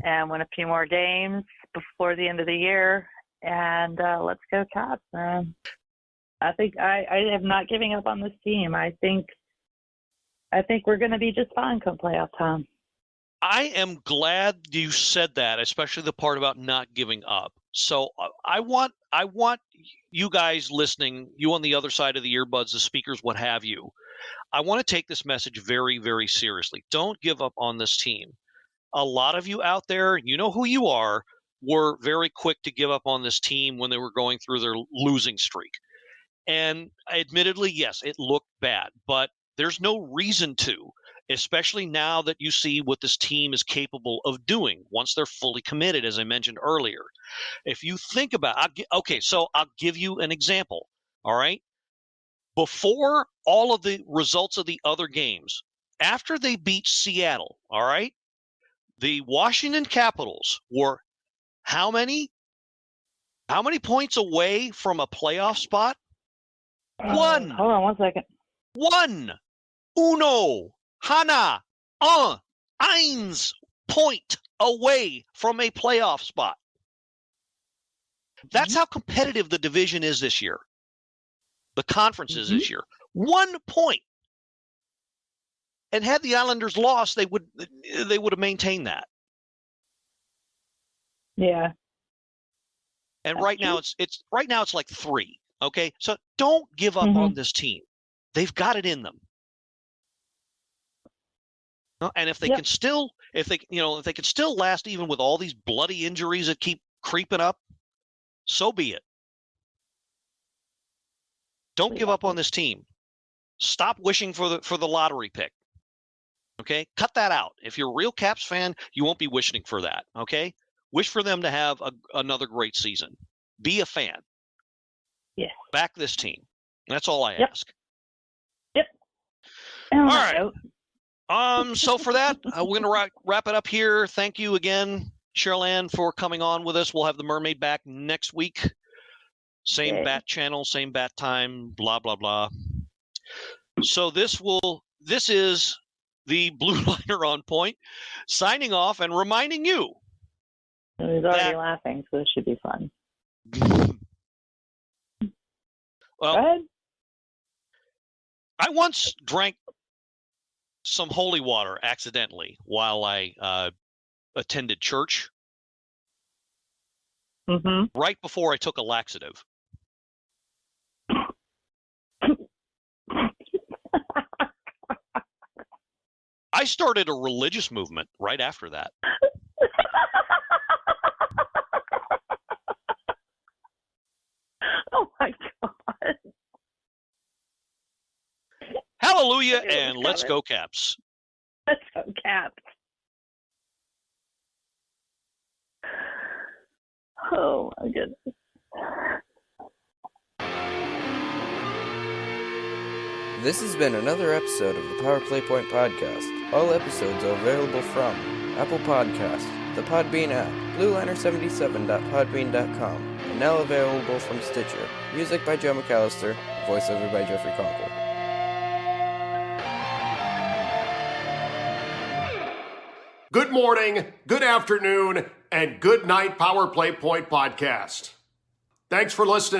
and win a few more games before the end of the year. And let's go Caps, man. I think I am not giving up on this team. I think we're going to be just fine come playoff time. I am glad you said that, especially the part about not giving up. So I want you guys listening, you on the other side of the earbuds, the speakers, what have you. I want to take this message very, very seriously. Don't give up on this team. A lot of you out there, you know who you are, were very quick to give up on this team when they were going through their losing streak. And admittedly, yes, it looked bad, but there's no reason to, especially now that you see what this team is capable of doing once they're fully committed, as I mentioned earlier. If you think about so I'll give you an example, all right? Before all of the results of the other games, after they beat Seattle, all right, the Washington Capitals were how many points away from a playoff spot? 1. Hold on 1 second. 1. Uno. Hana. Eins point away from a playoff spot. That's how competitive the division is this year. The conference is this year. 1 point. And had the Islanders lost, they would have maintained that. Yeah. And That's right now it's like 3. Okay, so don't give up on this team. They've got it in them. And if they can still, if they can still last even with all these bloody injuries that keep creeping up, so be it. Don't give up on this team. Stop wishing for the lottery pick. Okay, cut that out. If you're a real Caps fan, you won't be wishing for that. Okay, wish for them to have another great season. Be a fan. Yeah. Back this team. That's all I ask. Yep. All right. So for that, we're going to wrap it up here. Thank you again, Cheryl Anne, for coming on with us. We'll have the Mermaid back next week. Same bat channel, same bat time, blah, blah, blah. So this is the Blue Liner on Point, signing off and reminding you. He's already laughing, so this should be fun. Well, go ahead. I once drank some holy water accidentally while I attended church. Right before I took a laxative. I started a religious movement right after that. Oh my God. Hallelujah and let's go Caps. Let's go Caps. Oh my goodness. This has been another episode of the Power Play Point Podcast. All episodes are available from Apple Podcasts, the Podbean app, blueliner77.podbean.com, and now available from Stitcher. Music by Joe McAllister, voiceover by Jeffrey Conkle. Good morning, good afternoon, and good night, Power Play Point Podcast. Thanks for listening.